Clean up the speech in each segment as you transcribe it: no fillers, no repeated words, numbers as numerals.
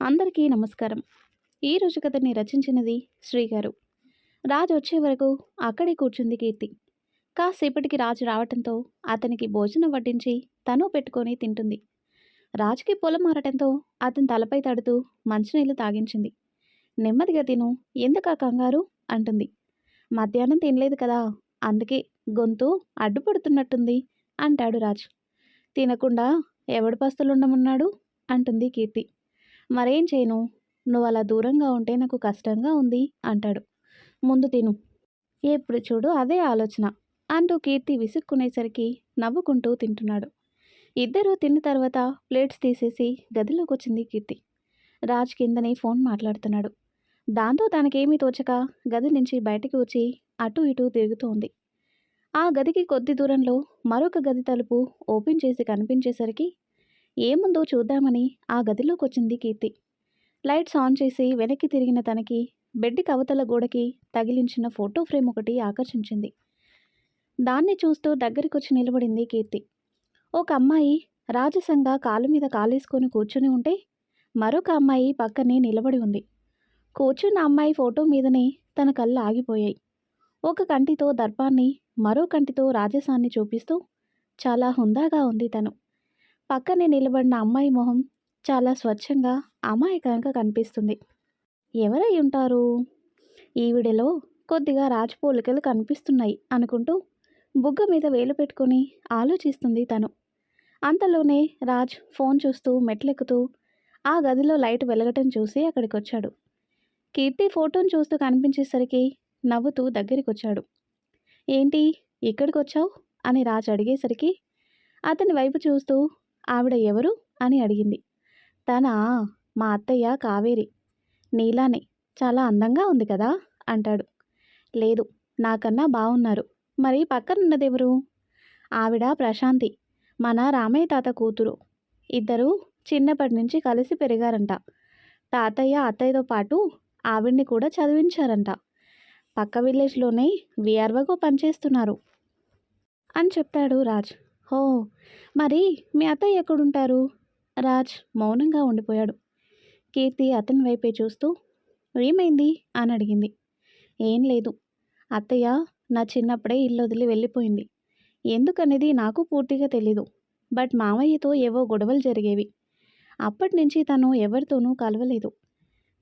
అందరికీ నమస్కారం. ఈరోజు కథని రచించినది శ్రీగారు. రాజు వచ్చే వరకు అక్కడే కూర్చుంది కీర్తి. కాసేపటికి రాజు రావటంతో అతనికి భోజనం వడ్డించి తను పెట్టుకొని తింటుంది. రాజుకి పొలం మారటంతో అతని తలపై తడుతూ మంచినీళ్ళు తాగించింది. నెమ్మదిగా తిను, ఎందుకా కంగారు అంటుంది. మధ్యాహ్నం తినలేదు కదా, అందుకే గొంతు అడ్డుపడుతున్నట్టుంది అంటాడు రాజు. తినకుండా ఎవడు పస్తులుండమన్నాడు అంటుంది కీర్తి. మరేం చేయను, నువ్వు అలా దూరంగా ఉంటే నాకు కష్టంగా ఉంది అంటాడు. ముందు తిను, ఎప్పుడు చూడు అదే ఆలోచన అంటూ కీర్తి విసుక్కునేసరికి నవ్వుకుంటూ తింటున్నాడు. ఇద్దరూ తిన్న తర్వాత ప్లేట్స్ తీసేసి గదిలోకి వచ్చింది కీర్తి. రాజ్ కిందనే ఫోన్ మాట్లాడుతున్నాడు. దాంతో తనకేమీ తోచక గది నుంచి బయటికి వచ్చి అటు ఇటు తిరుగుతోంది. ఆ గదికి కొద్ది దూరంలో మరొక గది తలుపు ఓపెన్ చేసి కనిపించేసరికి ఏముందో చూద్దామని ఆ గదిలోకి వచ్చింది కీర్తి. లైట్స్ ఆన్ చేసి వెనక్కి తిరిగిన తనకి బెడ్కి అవతల గోడకి తగిలించిన ఫోటో ఫ్రేమ్ ఒకటి ఆకర్షించింది. దాన్ని చూస్తూ దగ్గరికొచ్చి నిలబడింది కీర్తి. ఒక అమ్మాయి రాజసంగా కాలు మీద కాలేసుకొని కూర్చుని ఉంటే మరొక అమ్మాయి పక్కనే నిలబడి ఉంది. కూర్చున్న అమ్మాయి ఫోటో మీదనే తన కళ్ళు ఆగిపోయాయి. ఒక కంటితో దర్పాన్ని, మరో కంటితో రాజసాన్ని చూపిస్తూ చాలా హుందాగా ఉంది తను. పక్కనే నిలబడిన అమ్మాయి మొహం చాలా స్వచ్ఛంగా, అమాయకంగా కనిపిస్తుంది. ఎవరై ఉంటారు? ఈవిడలో కొద్దిగా రాజపోలికలు కనిపిస్తున్నాయి అనుకుంటూ బుగ్గ మీద వేలు పెట్టుకుని ఆలోచిస్తుంది తను. అంతలోనే రాజ్ ఫోన్ చూస్తూ మెట్లెక్కుతూ ఆ గదిలో లైట్ వెలగటం చూసి అక్కడికొచ్చాడు. కీర్తి ఫోటోను చూస్తూ కనిపించేసరికి నవ్వుతూ దగ్గరికొచ్చాడు. ఏంటి ఇక్కడికొచ్చావు అని రాజ్ అడిగేసరికి అతని వైపు చూస్తూ ఆవిడ ఎవరు అని అడిగింది. తనా, మా అత్తయ్య కావేరి. నీలానే చాలా అందంగా ఉంది కదా అంటాడు. లేదు, నాకన్నా బాగున్నారు. మరి పక్కనున్నదెవరు? ఆవిడ ప్రశాంతి, మన రామయ్య తాత కూతురు. ఇద్దరు చిన్నప్పటి నుంచి కలిసి పెరిగారంట. తాతయ్య అత్తయ్యతో పాటు ఆవిడ్ని కూడా చదివించారంట. పక్క విలేజ్లోనే విఆర్ఓగా పనిచేస్తున్నారు అని చెప్పాడు రాజ్. హో, మరి మీ అత్తయ్య ఎక్కడుంటారు? రాజ్ మౌనంగా ఉండిపోయాడు. కీర్తి అతని వైపే చూస్తూ ఏమైంది అని అడిగింది. ఏం లేదు, అత్తయ్య నా చిన్నప్పుడే ఇల్లు వదిలి వెళ్ళిపోయింది. ఎందుకనేది నాకు పూర్తిగా తెలీదు. బట్ మామయ్యతో ఏవో గొడవలు జరిగేవి. అప్పటి నుంచి తను ఎవరితోనూ కలవలేదు.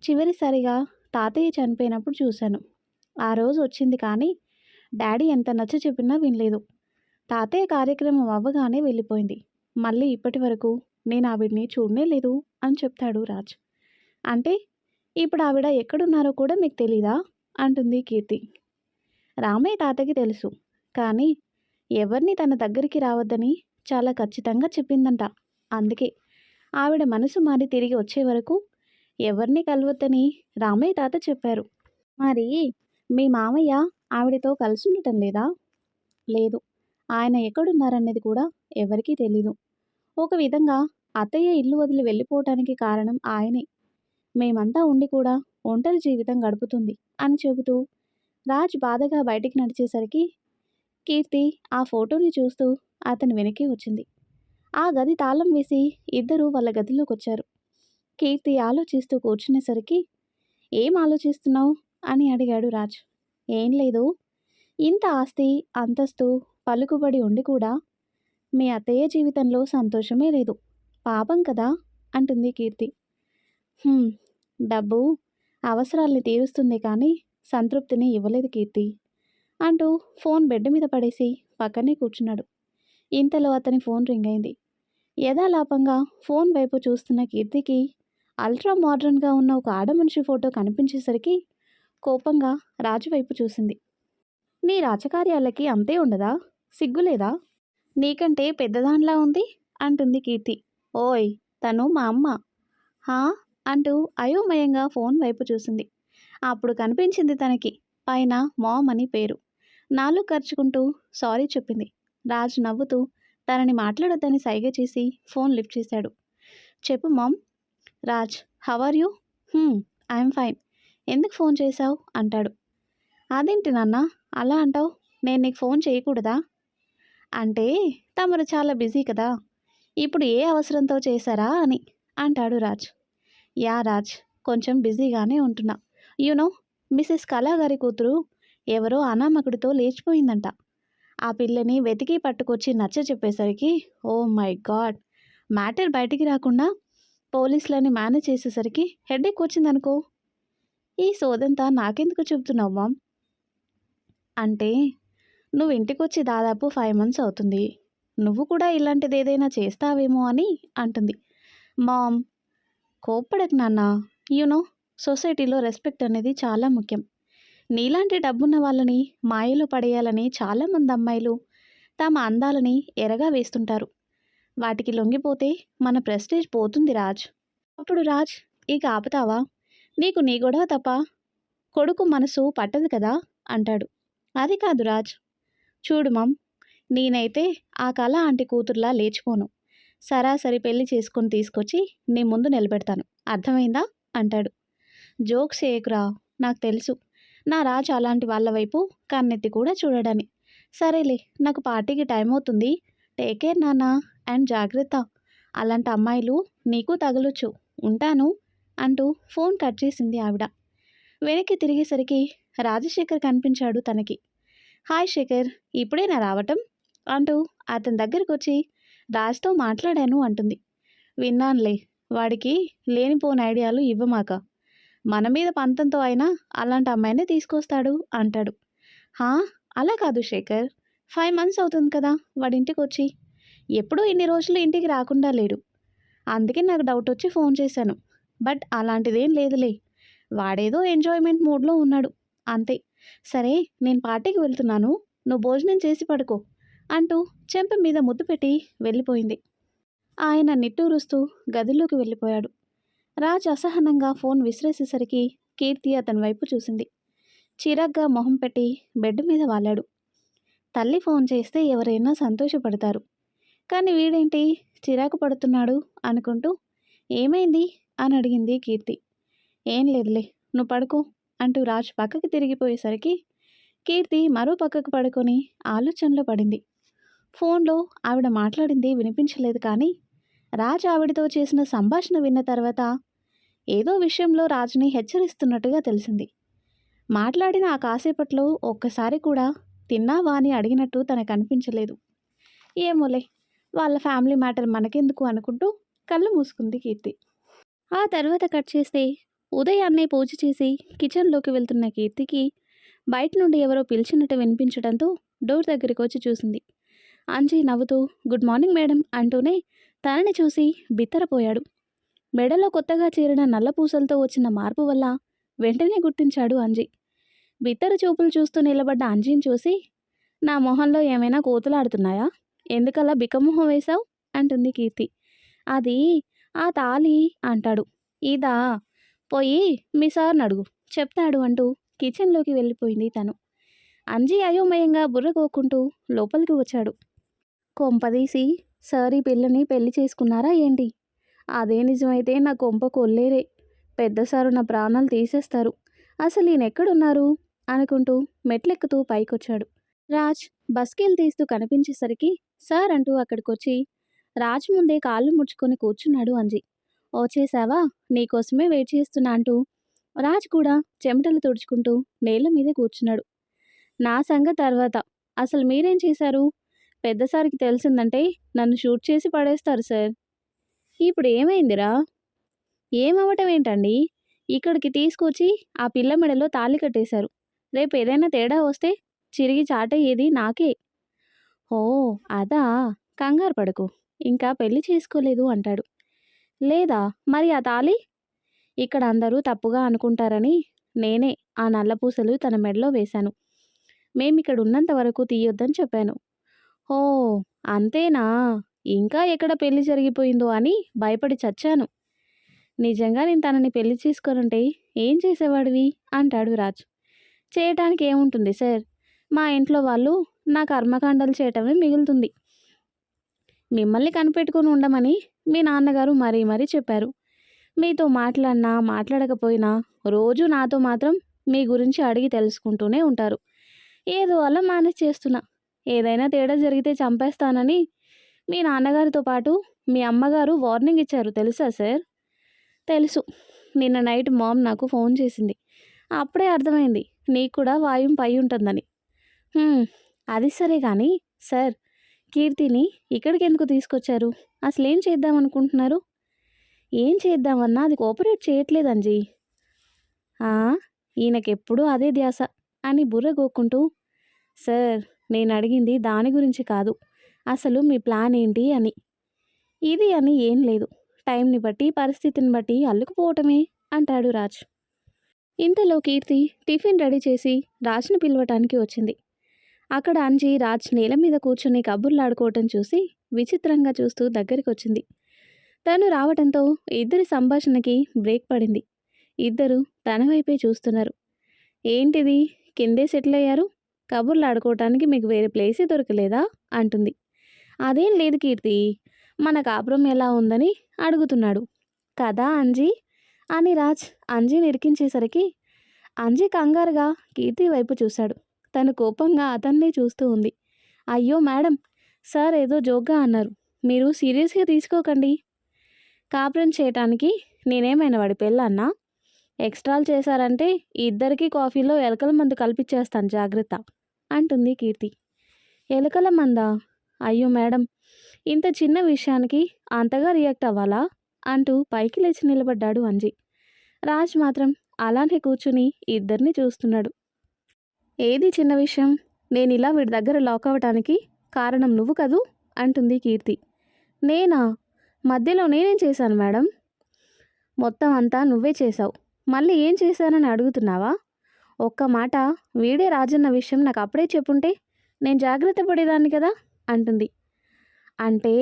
చివరిసారిగా తాతయ్య చనిపోయినప్పుడు చూశాను. ఆ రోజు వచ్చింది, కానీ డాడీ ఎంత నచ్చ చెప్పినా వినలేదు. తాతయ్య కార్యక్రమం అవ్వగానే వెళ్ళిపోయింది. మళ్ళీ ఇప్పటి వరకు నేను ఆవిడ్ని చూడనే లేదు అని చెప్తాడు రాజ్. అంటే ఇప్పుడు ఆవిడ ఎక్కడున్నారో కూడా మీకు తెలీదా అంటుంది కీర్తి. రామయ్య తాతకి తెలుసు, కానీ ఎవరిని తన దగ్గరికి రావద్దని చాలా ఖచ్చితంగా చెప్పిందంట. అందుకే ఆవిడ మనసు మారి తిరిగి వచ్చే వరకు ఎవరిని కలవద్దని రామయ్య తాత చెప్పారు. మరి మీ మామయ్య ఆవిడతో కలిసి ఉండటం లేదా? లేదు, ఆయన ఎక్కడున్నారనేది కూడా ఎవరికీ తెలీదు. ఒక విధంగా అత్తయ్య ఇల్లు వదిలి వెళ్ళిపోవటానికి కారణం ఆయనే. మేమంతా ఉండి కూడా ఒంటరి జీవితం గడుపుతుంది అని చెబుతూ రాజ్ బాధగా బయటికి నడిచేసరికి కీర్తి ఆ ఫోటోని చూస్తూ అతని వెనక్కి వచ్చింది. ఆ గది తాళం వేసి ఇద్దరూ వాళ్ళ గదిలోకి వచ్చారు. కీర్తి ఆలోచిస్తూ కూర్చునేసరికి ఏం ఆలోచిస్తున్నావు అని అడిగాడు రాజ్. ఏం లేదు, ఇంత ఆస్తి అంతస్తు పలుకుబడి ఉండి కూడా మీ అత్తయ్య జీవితంలో సంతోషమే లేదు. పాపం కదా అంటుంది కీర్తి. డబ్బు అవసరాల్ని తీరుస్తుంది, కానీ సంతృప్తిని ఇవ్వలేదు కీర్తి అంటూ ఫోన్ బెడ్ మీద పడేసి పక్కనే కూర్చున్నాడు. ఇంతలో అతని ఫోన్ రింగ్ అయింది. యథాలాపంగా ఫోన్ వైపు చూస్తున్న కీర్తికి అల్ట్రా మోడ్రన్గా ఉన్న ఒక ఆడమనిషి ఫోటో కనిపించేసరికి కోపంగా రాజు వైపు చూసింది. నీ రాజకార్యాలకి అంతే ఉండదా? సిగ్గులేదా? నీకంటే పెద్దదానిలా ఉంది అంటుంది కీర్తి. ఓయ్, తను మా అమ్మ. హా అంటూ అయోమయంగా ఫోన్ వైపు చూసింది. అప్పుడు కనిపించింది తనకి పైన మామ్ అని పేరు. నాలుగు ఖర్చుకుంటూ సారీ చెప్పింది. రాజ్ నవ్వుతూ తనని మాట్లాడొద్దని సైగ చేసి ఫోన్ లిఫ్ట్ చేశాడు. చెప్పు mom. Raj, how are you? I'm fine. ఎందుకు ఫోన్ చేశావు అంటాడు. అదేంటి నాన్న అలా అంటావు? నేను నీకు ఫోన్ చేయకూడదా? అంటే తమరు చాలా బిజీ కదా, ఇప్పుడు ఏ అవసరంతో చేశారా అని అంటాడు రాజ్. యా రాజ్, కొంచెం బిజీగానే ఉంటున్నా. యూనో, మిసెస్ కళా గారి కూతురు ఎవరో అనామకుడితో లేచిపోయిందంట. ఆ పిల్లని వెతికి పట్టుకొచ్చి నచ్చ చెప్పేసరికి, ఓ మై గాడ్, మ్యాటర్ బయటికి రాకుండా పోలీసులని మేనేజ్ చేసేసరికి హెడేక్ వచ్చిందనుకో. ఈ సోదంతా నాకెందుకు చెబుతున్నావు మామ్? అంటే నువ్వు ఇంటికొచ్చి దాదాపు 5 మంత్స్ అవుతుంది. నువ్వు కూడా ఇలాంటిది ఏదైనా చేస్తావేమో అని అంటుంది. మామ్, కోప్పడకు నాన్న. యూనో, సొసైటీలో రెస్పెక్ట్ అనేది చాలా ముఖ్యం. నీలాంటి డబ్బున్న వాళ్ళని మాయలో పడేయాలని చాలామంది అమ్మాయిలు తమ అందాలని ఎరగా వేస్తుంటారు. వాటికి లొంగిపోతే మన ప్రెస్టేజ్ పోతుంది రాజ్. అప్పుడు రాజ్, ఇక ఆపుతావా? నీకు నీ గొడవ తప్ప కొడుకు మనసు పట్టదు కదా అంటాడు. అది కాదు రాజ్, చూడు మమ్, నేనైతే ఆ కళ ఆంటీ కూతుర్లా లేచిపోను. సరాసరి పెళ్లి చేసుకొని తీసుకొచ్చి నీ ముందు నిలబెడతాను, అర్థమైందా అంటాడు. జోక్స్ చేయకురా, నాకు తెలుసు నా రాజ్ అలాంటి వాళ్ళ వైపు కన్నెత్తి కూడా చూడడని. సరేలే, నాకు పార్టీకి టైం అవుతుంది. టేక్ కేర్ నాన్న, అండ్ జాగ్రత్త. అలాంటి అమ్మాయిలు నీకు తగలొచ్చు. ఉంటాను అంటూ ఫోన్ కట్ చేసింది ఆవిడ. వెనక్కి తిరిగేసరికి రాజశేఖర్ కనిపించాడు తనకి. హాయ్ శేఖర్, ఇప్పుడేనా రావటం అంటూ అతని దగ్గరికి వచ్చి రాజ్తో మాట్లాడాను అంటుంది. విన్నానులే, వాడికి లేనిపోని ఐడియాలు ఇవ్వమాక. మన మీద పంతంతో అయినా అలాంటి అమ్మాయినే తీసుకొస్తాడు అంటాడు. హా, అలా కాదు శేఖర్, 5 మంత్స్ అవుతుంది కదా వాడింటికి వచ్చి. ఎప్పుడూ ఇన్ని రోజులు ఇంటికి రాకుండా లేడు. అందుకే నాకు డౌట్ వచ్చి ఫోన్ చేశాను. బట్ అలాంటిదేం లేదులే, వాడేదో ఎంజాయ్మెంట్ మూడ్లో ఉన్నాడు అంతే. సరే, నేను పార్టీకి వెళ్తున్నాను, నువ్వు భోజనం చేసి పడుకో అంటూ చెంప మీద ముద్దు పెట్టి వెళ్ళిపోయింది. ఆయన నిట్టూరుస్తూ గదిలోకి వెళ్ళిపోయాడు. రాజ్ అసహనంగా ఫోన్ విసిరేసేసరికి కీర్తి అతని వైపు చూసింది. చిరాగ్గా మొహం పెట్టి బెడ్ మీద వాలాడు. తల్లి ఫోన్ చేస్తే ఎవరైనా సంతోషపడతారు, కానీ వీడేంటి చిరాకు పడుతున్నాడు అనుకుంటూ, ఏమైంది అని అడిగింది కీర్తి. ఏం లేదులే, నువ్వు పడుకో అంటూ రాజ్ పక్కకి తిరిగిపోయేసరికి కీర్తి మరో పక్కకు పడుకొని ఆలోచనలో పడింది. ఫోన్లో ఆవిడ మాట్లాడింది వినిపించలేదు, కానీ రాజ్ ఆవిడతో చేసిన సంభాషణ విన్న తర్వాత ఏదో విషయంలో రాజుని హెచ్చరిస్తున్నట్టుగా తెలిసింది. మాట్లాడిన ఆ కాసేపట్లో ఒక్కసారి కూడా తిన్నావా అని అడిగినట్టు తనకు అనిపించలేదు. ఏమోలే, వాళ్ళ ఫ్యామిలీ మ్యాటర్ మనకెందుకు అనుకుంటూ కళ్ళు మూసుకుంది కీర్తి. ఆ తర్వాత కట్ చేస్తే ఉదయాన్నే పూజ చేసి కిచెన్లోకి వెళ్తున్న కీర్తికి బయట నుండి ఎవరో పిలిచినట్టు వినిపించడంతో డోర్ దగ్గరికి వచ్చి చూసింది. అంజీ నవ్వుతూ గుడ్ మార్నింగ్ మేడం అంటూనే తనని చూసి బిత్తరపోయాడు. మెడలో కొత్తగా చేరిన నల్ల పూసలతో వచ్చిన మార్పు వల్ల వెంటనే గుర్తించాడు అంజీ. బిత్తర చూపులు చూస్తూ నిలబడ్డ అంజీని చూసి, నా మొహంలో ఏమైనా కోతులాడుతున్నాయా? ఎందుకలా బిక్కమొహం వేశావు అంటుంది కీర్తి. అది ఆ తాళి అంటాడు. ఇదా, పోయి మీ సార్ని అడుగు, చెప్తాడు అంటూ కిచెన్లోకి వెళ్ళిపోయింది తను. అంజీ అయోమయంగా బుర్ర గోక్కుంటూ లోపలికి వచ్చాడు. కొంపదీసి సార్ ఈ పిల్లని పెళ్లి చేసుకున్నారా ఏంటి? అదే నిజమైతే నా కొంప కొల్లేరే. పెద్ద సారు నా ప్రాణాలు తీసేస్తారు. అసలు ఈయనెక్కడున్నారు అనుకుంటూ మెట్లెక్కుతూ పైకొచ్చాడు. రాజ్ బస్కీలు తీస్తూ కనిపించేసరికి సార్ అంటూ అక్కడికొచ్చి రాజ్ ముందే కాళ్ళు ముడుచుకొని కూర్చున్నాడు అంజీ. వచ్చేసావా, నీకోసమే వెయిట్ చేస్తున్నా అంటూ రాజ్ కూడా చెమటలు తుడుచుకుంటూ నేల మీద కూర్చున్నాడు. నా సంగతి తర్వాత, అసలు మీరేం చేశారు? పెద్దసారికి తెలిసిందంటే నన్ను షూట్ చేసి పడేస్తారు సార్. ఇప్పుడు ఏమైందిరా? ఏమవటం ఏంటండి? ఇక్కడికి తీసుకొచ్చి ఆ పిల్ల మెడలో తాళి కట్టేశారు. రేపు ఏదైనా తేడా వస్తే చిరిగి చాటయ్యేది నాకే. ఓ అదా, కంగారు పడకు, ఇంకా పెళ్లి చేసుకోలేదు అంటాడు. లేదా మరి ఆ తాళి? ఇక్కడ అందరూ తప్పుగా అనుకుంటారని నేనే ఆ నల్లపూసలు తన మెడలో వేశాను. మేమిక్కడ ఉన్నంత వరకు తీయొద్దని చెప్పాను. ఓ అంతేనా? ఇంకా ఎక్కడ పెళ్లి జరిగిపోయిందో అని భయపడి చచ్చాను. నిజంగా నేను తనని పెళ్లి చేసుకోనంటే ఏం చేసేవాడివి అంటాడు రాజ్. చేయటానికి ఏముంటుంది సార్, మా ఇంట్లో వాళ్ళు నా కర్మకాండాలు చేయటమే మిగులుతుంది. మిమ్మల్ని కనిపెట్టుకుని ఉండమని మీ నాన్నగారు మరీ మరీ చెప్పారు. మీతో మాట్లాడినా మాట్లాడకపోయినా రోజు నాతో మాత్రం మీ గురించి అడిగి తెలుసుకుంటూనే ఉంటారు. ఏదో అలా మేనేజ్ చేస్తున్నా. ఏదైనా తేడా జరిగితే చంపేస్తానని మీ నాన్నగారితో పాటు మీ అమ్మగారు వార్నింగ్ ఇచ్చారు తెలుసా సార్? తెలుసు. నిన్న నైట్ మామ్ నాకు ఫోన్ చేసింది. అప్పుడే అర్థమైంది నీకు కూడా వాయుం పై ఉంటుందని. హ్మ్. అది సరే గానీ సార్, కీర్తిని ఇక్కడికెందుకు తీసుకొచ్చారు? అసలేం చేద్దామనుకుంటున్నారు? ఏం చేద్దామన్నా అది కోఆపరేట్ చేయట్లేదు అంజీ. ఆ! ఈయనకెప్పుడూ అదే ధ్యాస అని బుర్ర గోక్కుంటూ, సార్, నేనడిగింది దాని గురించి కాదు. అసలు మీ ప్లాన్ ఏంటి అని. ఇది అని ఏం లేదు. టైంని బట్టి, పరిస్థితిని బట్టి అల్లుకుపోవటమే అంటాడు రాజ్. ఇంతలో కీర్తి టిఫిన్ రెడీ చేసి రాజ్ని పిలవటానికి వచ్చింది. అక్కడ అంజి రాజ్ నేల మీద కూర్చుని కబుర్లాడుకోవటం చూసి విచిత్రంగా చూస్తూ దగ్గరికొచ్చింది. తను రావటంతో ఇద్దరి సంభాషణకి బ్రేక్ పడింది. ఇద్దరు తన వైపే చూస్తున్నారు. ఏంటిది, కిందే సెటిల్ అయ్యారు? కబుర్లాడుకోవటానికి మీకు వేరే ప్లేసే దొరకలేదా అంటుంది. అదేం లేదు కీర్తి, మన కాపురం ఎలా ఉందని అడుగుతున్నాడు. కదా అంజీ అని రాజ్ అంజీని ఇరికించేసరికి అంజీ కంగారుగా కీర్తి వైపు చూశాడు. తను కోపంగా అతన్నే చూస్తూ ఉంది. అయ్యో మేడం, సార్ ఏదో జోక్గా అన్నారు. మీరు సీరియస్గా తీసుకోకండి. కాపురం చేయటానికి నేనేమైనా వాడి పెళ్ళన్నా? ఎక్స్ట్రాలు చేశారంటే ఇద్దరికీ కాఫీలో ఎలకల మందు కల్పించేస్తాను, జాగ్రత్త అంటుంది కీర్తి. ఎలకల మందా? అయ్యో మేడం, ఇంత చిన్న విషయానికి అంతగా రియాక్ట్ అవ్వాలా అంటూ పైకి లేచి నిలబడ్డాడు అంజీ. రాజ్ మాత్రం అలానే కూర్చుని ఇద్దరిని చూస్తున్నాడు. ఏది చిన్న విషయం? నేను ఇలా వీడి దగ్గర లాక్ అవ్వటానికి కారణం నువ్వు కదూ అంటుంది కీర్తి. నేనా? మధ్యలో నేనేం చేశాను మేడం? మొత్తం అంతా నువ్వే చేశావు. మళ్ళీ ఏం చేశానని అడుగుతున్నావా? ఒక్క మాట వీడే రాజన్న విషయం నాకు అప్పుడే చెప్పుంటే నేను జాగ్రత్త పడేదాన్ని కదా అంటుంది. అంటే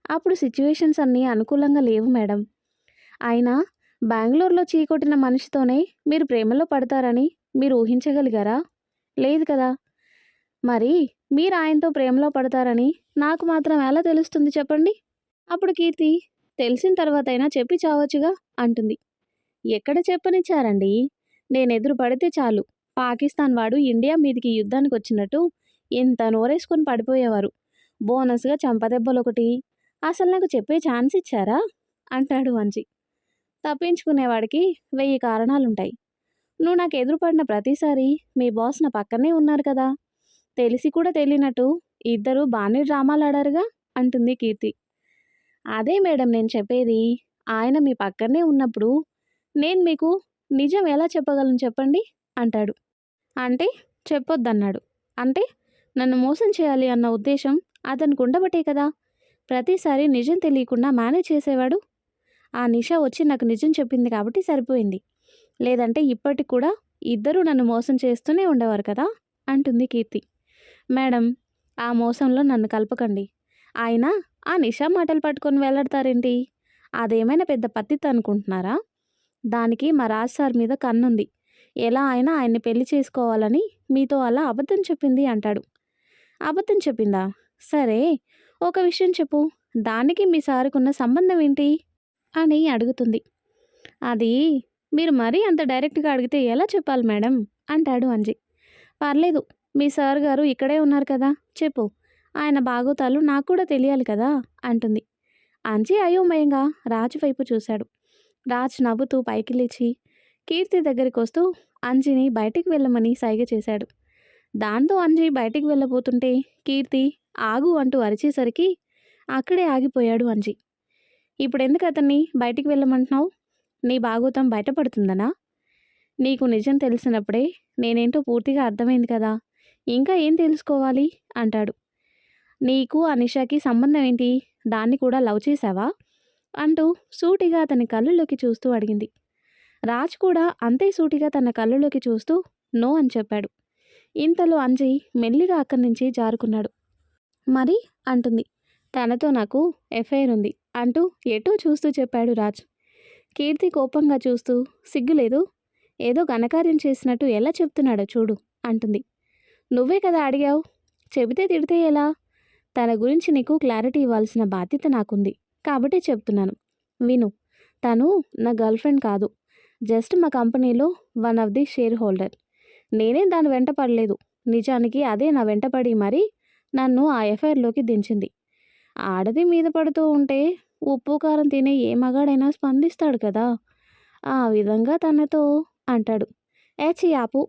అప్పుడు సిచ్యువేషన్స్ అన్నీ అనుకూలంగా లేవు మేడం. అయినా బెంగళూరులో చీకొట్టిన మనిషితోనే మీరు ప్రేమలో పడతారని మీరు ఊహించగలిగారా? లేదు కదా. మరి మీరు ఆయనతో ప్రేమలో పడతారని నాకు మాత్రం ఎలా తెలుస్తుంది చెప్పండి? అప్పుడు కీర్తి తెలిసిన తర్వాతైనా చెప్పి చావచ్చుగా అంటుంది. ఎక్కడ చెప్పనిచ్చారండి? నేను ఎదురు పడితే చాలు పాకిస్తాన్ వాడు ఇండియా మీదికి యుద్ధానికి వచ్చినట్టు ఇంత నోరేసుకొని పడిపోయేవారు. బోనస్గా చంపదెబ్బలొకటి. అసలు నాకు చెప్పే ఛాన్స్ ఇచ్చారా అంటాడు అంజి. తప్పించుకునేవాడికి 1000 కారణాలుంటాయి. నువ్వు నాకు ఎదురుపడిన ప్రతిసారి మీ బాస్ నా పక్కనే ఉన్నారు కదా. తెలిసి కూడా తెలియనట్టు ఇద్దరు బాగానే డ్రామాలాడారుగా అంటుంది కీర్తి. అదే మేడం నేను చెప్పేది. ఆయన మీ పక్కనే ఉన్నప్పుడు నేను మీకు నిజం ఎలా చెప్పగలను చెప్పండి అంటాడు. అంటే చెప్పొద్దన్నాడు. అంటే నన్ను మోసం చేయాలి అన్న ఉద్దేశం అతనికి ఉండబట్టే కదా ప్రతిసారి నిజం తెలియకుండా మేనేజ్ చేసేవాడు. ఆ నిష వచ్చి నాకు నిజం చెప్పింది కాబట్టి సరిపోయింది. లేదంటే ఇప్పటికి కూడా ఇద్దరూ నన్ను మోసం చేస్తూనే ఉండేవారు కదా అంటుంది కీర్తి. మేడం, ఆ మోసంలో నన్ను కలపకండి. ఆయన ఆ నిషా మాటలు పట్టుకొని వెళ్లాడతారేంటి? అదేమైనా పెద్ద పత్తిత అనుకుంటున్నారా? దానికి మా రాజ్ సార్ మీద కన్నుంది. ఎలా అయినా ఆయన్ని పెళ్లి చేసుకోవాలని మీతో అలా అబద్ధం చెప్పింది అంటాడు. అబద్ధం చెప్పిందా? సరే, ఒక విషయం చెప్పు, దానికి మీ సారుకున్న సంబంధం ఏంటి అని అడుగుతుంది. అది మీరు మరీ అంత డైరెక్ట్గా అడిగితే ఎలా చెప్పాలి మేడం అంటాడు అంజి. పర్లేదు, మీ సార్ గారు ఇక్కడే ఉన్నారు కదా, చెప్పు. ఆయన బాగోతాలు నాకు కూడా తెలియాలి కదా అంటుంది. అంజి అయోమయంగా రాజు వైపు చూశాడు. రాజ్ నవ్వుతూ పైకి లేచి కీర్తి దగ్గరికి వస్తూ అంజిని బయటికి వెళ్ళమని సైగ చేశాడు. దాంతో అంజి బయటికి వెళ్ళబోతుంటే కీర్తి ఆగు అంటూ అరిచేసరికి అక్కడే ఆగిపోయాడు అంజి. ఇప్పుడెందుకు అతన్ని బయటికి వెళ్ళమంటున్నావు? నీ బాగోతం బయటపడుతుందనా? నీకు నిజం తెలిసినప్పుడే నేనేంటో పూర్తిగా అర్థమైంది కదా, ఇంకా ఏం తెలుసుకోవాలి అంటాడు. నీకు ఆ నిషాకి సంబంధం ఏంటి? దాన్ని కూడా లవ్ చేశావా అంటూ సూటిగా అతని కళ్ళలోకి చూస్తూ అడిగింది. రాజ్ కూడా అంతే సూటిగా తన కళ్ళలోకి చూస్తూ నో అని చెప్పాడు. ఇంతలో అంజి మెల్లిగా అక్కడి నుంచి జారుకున్నాడు. మరి అంటుంది. తనతో నాకు ఎఫ్ఐఆర్ ఉంది అంటూ ఎటూ చూస్తూ చెప్పాడు రాజ్. కీర్తి కోపంగా చూస్తూ సిగ్గులేదు, ఏదో ఘనకార్యం చేసినట్టు ఎలా చెప్తున్నాడో చూడు అంటుంది. నువ్వే కదా అడిగావు, చెబితే తిడితే ఎలా? తన గురించి నీకు క్లారిటీ ఇవ్వాల్సిన బాధ్యత నాకుంది కాబట్టి చెప్తున్నాను, విను. తను నా గర్ల్ ఫ్రెండ్ కాదు, జస్ట్ మా కంపెనీలో one of the share holder. నేనే దాని వెంట పడలేదు. నిజానికి అదే నా వెంటపడి మరీ నన్ను ఆ ఎఫ్ఐఆర్లోకి దించింది. ఆడది మీద పడుతూ ఉంటే ఉప్పు కారం తినే ఏ మగాడైనా స్పందిస్తాడు కదా. ఆ విధంగా తనతో అంటాడు. ఏచి ఆపు,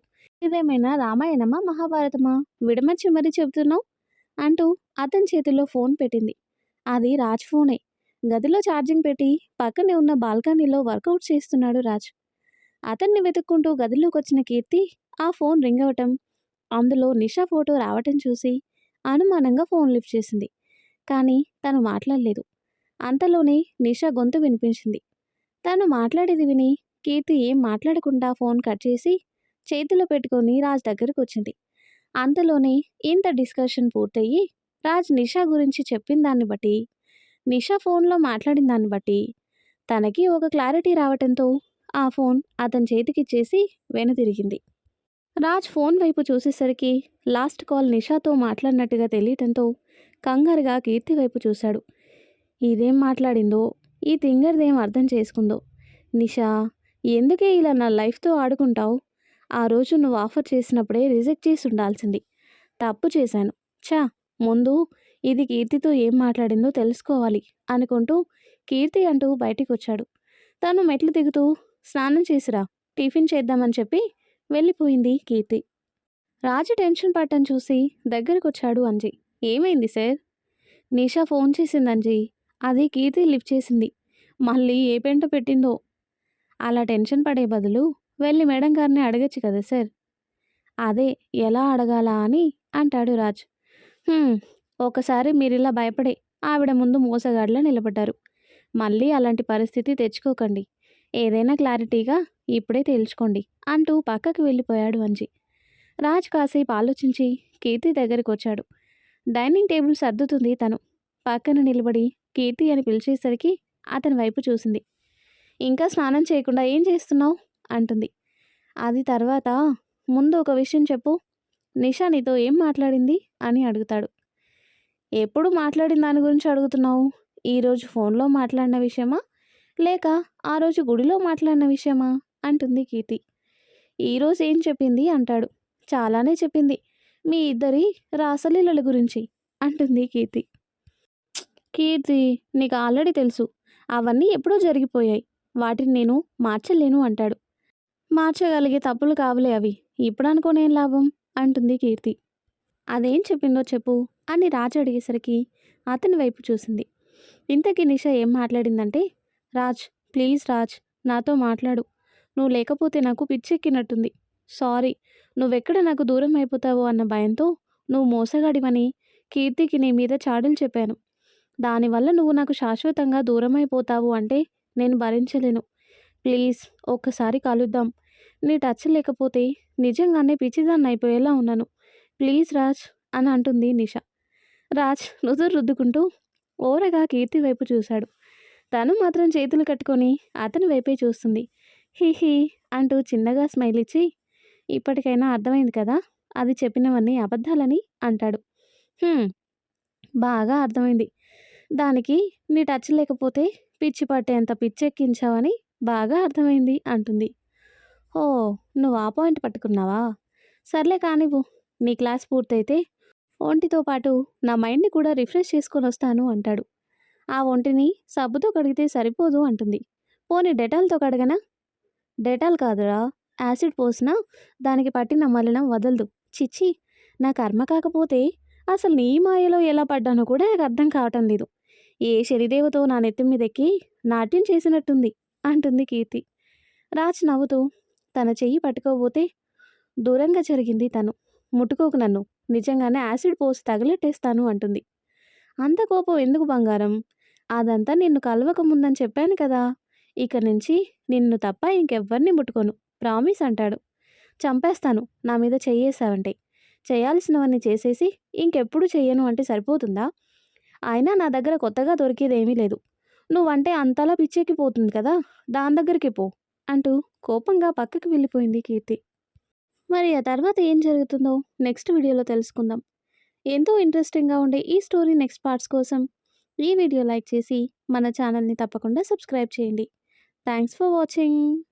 ఇదేమైనా రామాయణమా మహాభారతమా, విడమర్చి మరీ చెబుతున్నావు అంటూ అతని చేతిలో ఫోన్ పెట్టింది. అది రాజ్ ఫోనే. గదిలో ఛార్జింగ్ పెట్టి పక్కనే ఉన్న బాల్కనీలో వర్కౌట్ చేస్తున్నాడు రాజ్. అతన్ని వెతుక్కుంటూ గదిలోకొచ్చిన కీర్తి ఆ ఫోన్ రింగ్ అవటం, అందులో నిషా ఫోటో రావటం చూసి అనుమానంగా ఫోన్ లిఫ్ట్ చేసింది. కానీ తను మాట్లాడలేదు. అంతలోనే నిషా గొంతు వినిపించింది. తను మాట్లాడేది విని కీర్తి ఏం మాట్లాడకుండా ఫోన్ కట్ చేసి చేతిలో పెట్టుకొని రాజ్ దగ్గరకు వచ్చింది. అంతలోనే ఇంత డిస్కషన్ పూర్తయ్యి రాజ్ నిషా గురించి చెప్పిన దాన్ని బట్టి, నిషా ఫోన్లో మాట్లాడిన దాన్ని బట్టి తనకి ఒక క్లారిటీ రావటంతో ఆ ఫోన్ అతని చేతికిచ్చేసి వెనుతిరిగింది. రాజ్ ఫోన్ వైపు చూసేసరికి లాస్ట్ కాల్ నిషాతో మాట్లాడినట్టుగా తెలియటంతో కంగారుగా కీర్తి వైపు చూశాడు. ఇదేం మాట్లాడిందో, ఈ తింగర్దేం అర్థం చేసుకుందో. నిషా, ఎందుకే ఇలా నా లైఫ్తో ఆడుకుంటావు? ఆ రోజు నువ్వు ఆఫర్ చేసినప్పుడే రిజెక్ట్ చేసి ఉండాల్సింది. తప్పు చేశాను. ఛా, ముందు ఇది కీర్తితో ఏం మాట్లాడిందో తెలుసుకోవాలి అనుకుంటూ కీర్తి అంటూ బయటికి వచ్చాడు. తను మెట్లు దిగుతూ స్నానం చేసిరా, టిఫిన్ చేద్దామని చెప్పి వెళ్ళిపోయింది కీర్తి. రాజు టెన్షన్ పట్టం చూసి దగ్గరకొచ్చాడు అంజీ. ఏమైంది సార్? నిషా ఫోన్ చేసింది అంజీ. అది కీర్తి లిఫ్ట్ చేసింది. మళ్ళీ ఏ పెంట పెట్టిందో. అలా టెన్షన్ పడే బదులు వెళ్ళి మేడం గారిని అడగచ్చు కదా సార్. అదే ఎలా అడగాలా అని అంటాడు రాజ్. "హ్మ్, ఒకసారి మీరిలా భయపడే ఆవిడ ముందు మోసగాడిలా నిలబడ్డారు. మళ్ళీ అలాంటి పరిస్థితి తెచ్చుకోకండి. ఏదైనా క్లారిటీగా ఇప్పుడే తేల్చుకోండి" అంటూ పక్కకి వెళ్ళిపోయాడు అంజీ. రాజ్ కాసేపు ఆలోచించి కీర్తి దగ్గరికి వచ్చాడు. డైనింగ్ టేబుల్ సర్దుతుంది తను. పక్కన నిలబడి కీర్తి అని పిలిచేసరికి అతని వైపు చూసింది. ఇంకా స్నానం చేయకుండా ఏం చేస్తున్నావు అంటుంది. అది తర్వాత, ముందు ఒక విషయం చెప్పు. నిషా నీతో ఏం మాట్లాడింది అని అడుగుతాడు. ఎప్పుడు మాట్లాడిన దాని గురించి అడుగుతున్నావు? ఈరోజు ఫోన్లో మాట్లాడిన విషయమా, లేక ఆ రోజు గుడిలో మాట్లాడిన విషయమా అంటుంది కీర్తి. ఈరోజు ఏం చెప్పింది అంటాడు. చాలానే చెప్పింది. మీ ఇద్దరి రాసలీలల గురించి అంటుంది కీర్తి. కీర్తి, నీకు ఆల్రెడీ తెలుసు. అవన్నీ ఎప్పుడో జరిగిపోయాయి. వాటిని నేను మార్చలేను అంటాడు. మార్చగలిగే తప్పులు కావులే అవి. ఇప్పుడు అనుకోనేం లాభం అంటుంది కీర్తి. అదేం చెప్పిందో చెప్పు అని రాజు అడిగేసరికి అతని వైపు చూసింది. ఇంతకీ నిషా ఏం మాట్లాడిందంటే, రాజ్, ప్లీజ్ రాజ్, నాతో మాట్లాడు. నువ్వు లేకపోతే నాకు పిచ్చెక్కినట్టుంది. సారీ, నువ్వెక్కడ నాకు దూరం అయిపోతావో అన్న భయంతో నువ్వు మోసగాడివని కీర్తికి నీ మీద చాడులు చెప్పాను. దానివల్ల నువ్వు నాకు శాశ్వతంగా దూరమైపోతావు అంటే నేను భరించలేను. ప్లీజ్ ఒక్కసారి కలుద్దాం. నీ టచ్ లేకపోతే నిజంగానే పిచ్చిదాన్ని అయిపోయేలా ఉన్నాను. ప్లీజ్ రాజ్ అని అంటుంది నిషా. రాజ్ నుదురు రుద్దుకుంటూ ఓరగా కీర్తి వైపు చూశాడు. తను మాత్రం చేతులు కట్టుకొని అతని వైపే చూస్తుంది. హీ అంటూ చిన్నగా స్మైల్ ఇచ్చి, ఇప్పటికైనా అర్థమైంది కదా అది చెప్పినవన్నీ అబద్ధాలని అంటాడు. బాగా అర్థమైంది. దానికి నీ టచ్ లేకపోతే పిచ్చి పట్టేంత పిచ్చెక్కించావని బాగా అర్థమైంది అంటుంది. ఓ, నువ్వు ఆ పాయింట్ పట్టుకున్నావా? సర్లే కానివ్వు. నీ క్లాస్ పూర్తయితే ఒంటితో పాటు నా మైండ్ని కూడా రిఫ్రెష్ చేసుకొని వస్తాను అంటాడు. ఆ ఒంటిని సబ్బుతో కడిగితే సరిపోదు అంటుంది. పోనీ డెటాల్తో కడగనా? డెటాల్ కాదురా, యాసిడ్ పోసినా దానికి పట్టిన మలినం వదలదు. చిచ్చి, నా కర్మ కాకపోతే అసలు నీ మాయలో ఎలా పడ్డానో కూడా నాకు అర్థం కావటం లేదు. ఏ శనిదేవతో నా నెత్తి మీదెక్కి నాట్యం చేసినట్టుంది అంటుంది కీర్తి. రాజ్ నవ్వుతూ తన చెయ్యి పట్టుకోబోతే దూరంగా జరిగింది తను. ముట్టుకోకు నన్ను, నిజంగానే యాసిడ్ పోసి తగలెట్టేస్తాను అంటుంది. అంత కోపం ఎందుకు బంగారం? అదంతా నిన్ను కలవక ముందని చెప్పాను కదా. ఇక నుంచి నిన్ను తప్ప ఇంకెవ్వరిని ముట్టుకోను, ప్రామిస్ అంటాడు. చంపేస్తాను నా మీద చెయ్యేసావంటే. చేయాల్సినవన్నీ చేసేసి ఇంకెప్పుడు చెయ్యను అంటే సరిపోతుందా? అయినా నా దగ్గర కొత్తగా దొరికేదేమీ లేదు. నువ్వంటే అంతలా పిచ్చెక్కిపోతుంది కదా, దాని దగ్గరికి పో అంటూ కోపంగా పక్కకి వెళ్ళిపోయింది కీర్తి. మరి ఆ తర్వాత ఏం జరుగుతుందో నెక్స్ట్ వీడియోలో తెలుసుకుందాం. ఎంతో ఇంట్రెస్టింగ్గా ఉండే ఈ స్టోరీ నెక్స్ట్ పార్ట్స్ కోసం ఈ వీడియో లైక్ చేసి మన ఛానల్ని తప్పకుండా సబ్స్క్రైబ్ చేయండి. Thanks for watching.